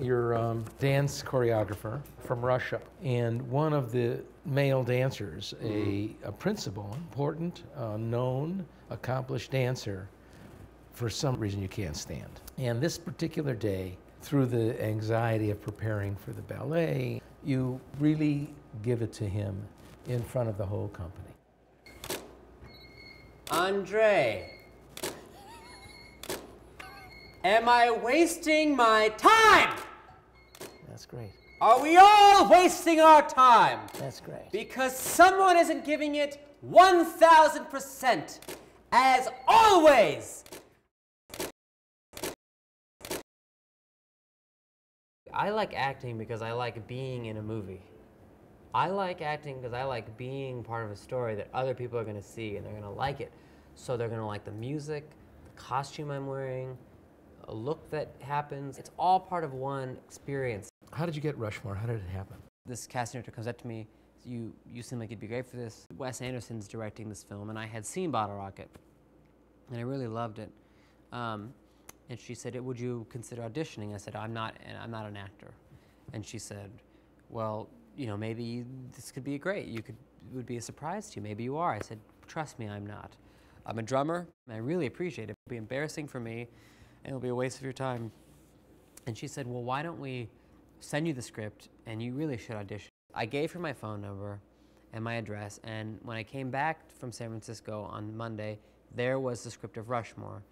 You're a dance choreographer from Russia, and one of the male dancers, a principal, important, known, accomplished dancer, for some reason you can't stand. And this particular day, through the anxiety of preparing for the ballet, you really give it to him in front of the whole company. Andre, am I wasting my time? That's great. Are we all wasting our time? That's great. Because someone isn't giving it 1,000%, as always. I like acting because I like being in a movie. I like acting because I like being part of a story that other people are going to see and they're going to like it. So they're going to like the music, the costume I'm wearing, a look that happens. It's all part of one experience. How did you get Rushmore? How did it happen? This casting director comes up to me, you seem like you'd be great for this. Wes Anderson's directing this film, and I had seen Bottle Rocket, and I really loved it. And she said, would you consider auditioning? I said, I'm not an actor. And she said, well, you know, maybe this could be great. It would be a surprise to you. Maybe you are. I said, trust me, I'm not. I'm a drummer, and I really appreciate it. It'll be embarrassing for me, and it'll be a waste of your time. And she said, well, why don't we send you the script, and you really should audition. I gave her my phone number and my address, and when I came back from San Francisco on Monday, there was the script of Rushmore.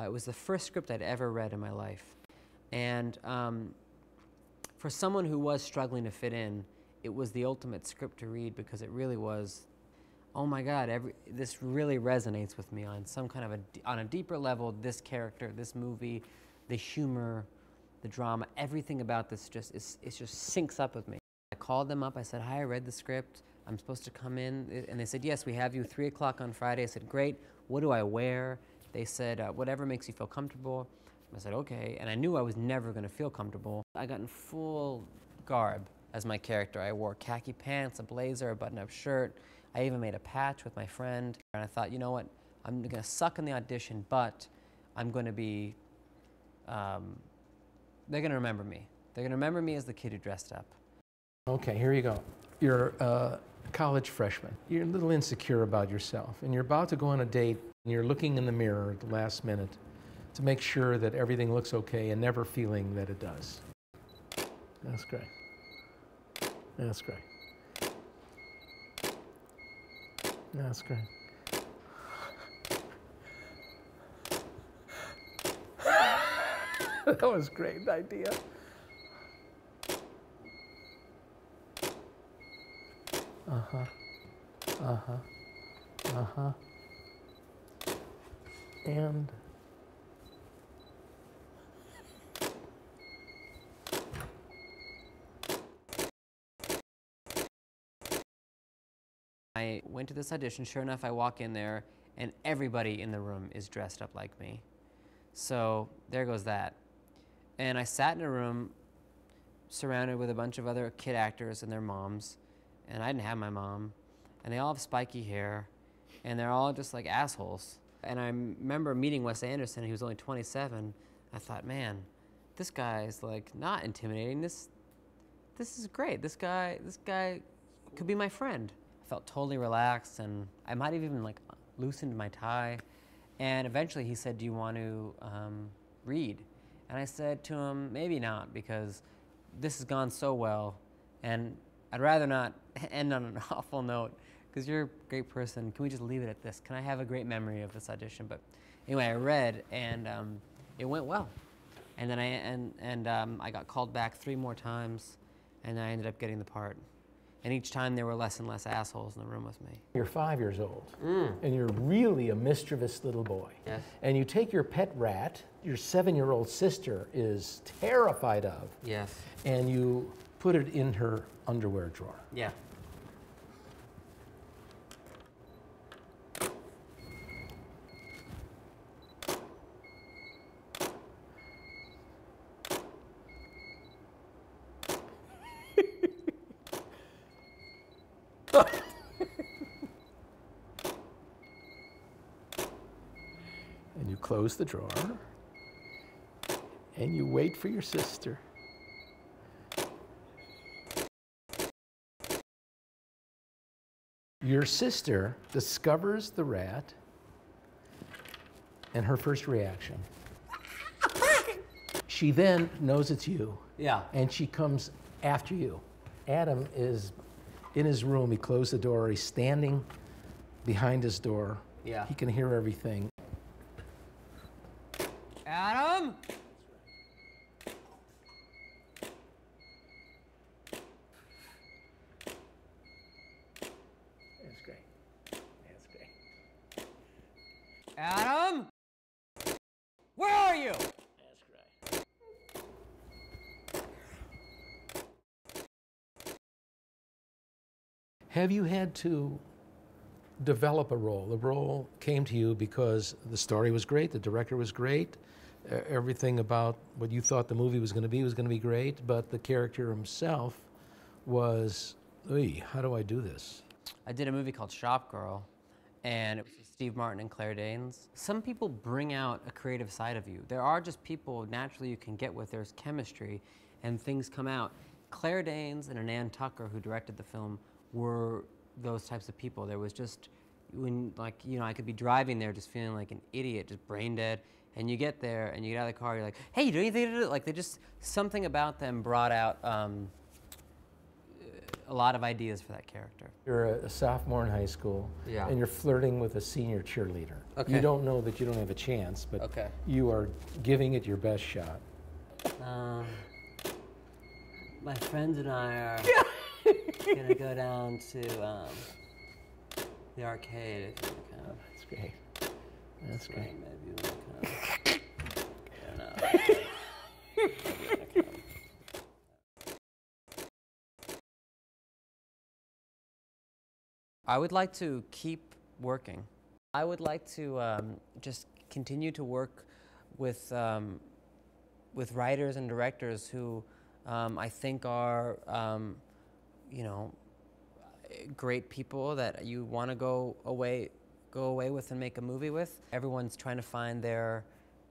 It was the first script I'd ever read in my life. And for someone who was struggling to fit in, it was the ultimate script to read because it really was, oh my God, this really resonates with me on some kind of on a deeper level. This character, this movie, the humor, the drama, everything about this it just syncs up with me. I called them up, I said, hi, I read the script, I'm supposed to come in, and they said, yes, we have you 3 o'clock on Friday. I said, great, what do I wear? They said, whatever makes you feel comfortable. I said, okay, and I knew I was never gonna feel comfortable. I got in full garb as my character. I wore khaki pants, a blazer, a button-up shirt. I even made a patch with my friend, and I thought, you know what, I'm gonna suck in the audition, but I'm gonna be, they're gonna remember me. They're gonna remember me as the kid who dressed up. Okay, here you go. You're a college freshman. You're a little insecure about yourself, and you're about to go on a date, and you're looking in the mirror at the last minute to make sure that everything looks okay and never feeling that it does. That's great. That's great. That's great. That was a great idea. Uh-huh. Uh-huh. Uh-huh. And I went to this audition. Sure enough, I walk in there, and everybody in the room is dressed up like me. So there goes that. And I sat in a room surrounded with a bunch of other kid actors and their moms, and I didn't have my mom, and they all have spiky hair, and they're all just like assholes. And I remember meeting Wes Anderson. He was only 27. I thought, man, this guy's like not intimidating. This is great. This guy could be my friend. I felt totally relaxed, and I might have even like loosened my tie. And eventually he said, do you want to read? And I said to him, maybe not, because this has gone so well, and I'd rather not end on an awful note, because you're a great person. Can we just leave it at this? Can I have a great memory of this audition? But anyway, I read, and it went well. And then I got called back 3 more times, and I ended up getting the part. And each time there were less and less assholes in the room with me. you're 5 years old, and you're really a mischievous little boy. Yes. And you take your pet rat, your 7-year-old sister is terrified of, Yes. and you put it in her underwear drawer. Yeah. And you close the drawer, and you wait for your sister Your sister discovers the rat, and her first reaction. She then knows it's you. Yeah. And she comes after you. Adam is in his room. He closed the door. He's standing behind his door. Yeah. He can hear everything. Adam? That's great. That's great. Adam? Where are you? That's great. Have you had to develop a role? The role came to you because the story was great, the director was great, everything about what you thought the movie was going to be great, but the character himself was, "Oy, how do I do this?" I did a movie called Shopgirl, and it was with Steve Martin and Claire Danes. Some people bring out a creative side of you. There are just people naturally you can get with. There's chemistry, and things come out. Claire Danes and Ann Tucker, who directed the film, were those types of people. There was just, when, like, you know, I could be driving there just feeling like an idiot, just brain dead, and you get there and you get out of the car, you're like, hey, you do anything to do? Like, they just, something about them brought out a lot of ideas for that character. You're a sophomore in high school, Yeah. and you're flirting with a senior cheerleader. Okay. You don't know that you don't have a chance, but Okay. you are giving it your best shot. My friends and I are gonna go down to the arcade. If you wanna come. That's great. That's great. Maybe you wanna come. I don't know. Maybe you wanna come. I would like to keep working. I would like to just continue to work with writers and directors who I think are, you know, great people that you want to go away with and make a movie with. Everyone's trying to find their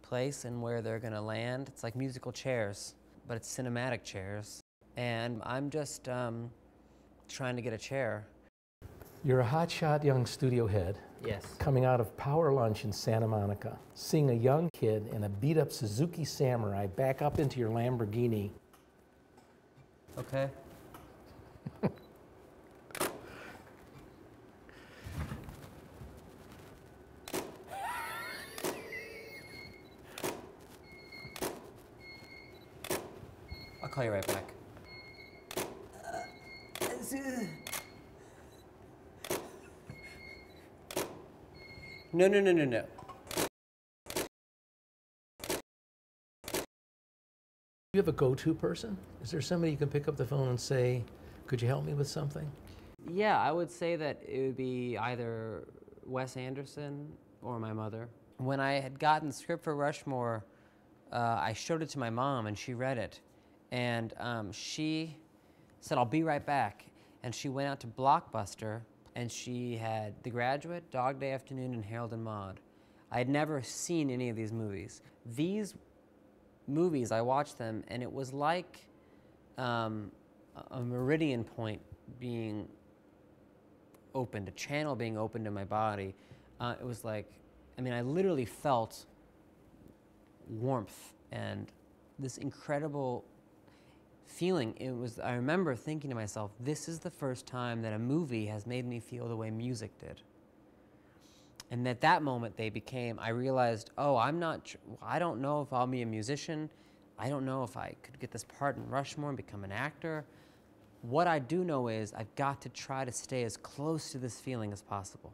place and where they're going to land. It's like musical chairs, but it's cinematic chairs. And I'm just trying to get a chair. You're a hotshot young studio head. Yes. Coming out of Power Lunch in Santa Monica, seeing a young kid in a beat-up Suzuki Samurai back up into your Lamborghini. Okay. I'll call you right back. No. You have a go-to person? Is there somebody you can pick up the phone and say, could you help me with something? Yeah, I would say that it would be either Wes Anderson or my mother. When I had gotten the script for Rushmore, I showed it to my mom and she read it. And she said, I'll be right back. And she went out to Blockbuster and she had The Graduate, Dog Day Afternoon, and Harold and Maude. I had never seen any of these movies. These movies, I watched them, and it was like a meridian point being opened, a channel being opened in my body. It was like, I mean, I literally felt warmth and this incredible feeling. It was, I remember thinking to myself, this is the first time that a movie has made me feel the way music did. And at that moment they became, I realized, oh, I don't know if I'll be a musician. I don't know if I could get this part in Rushmore and become an actor. What I do know is I've got to try to stay as close to this feeling as possible.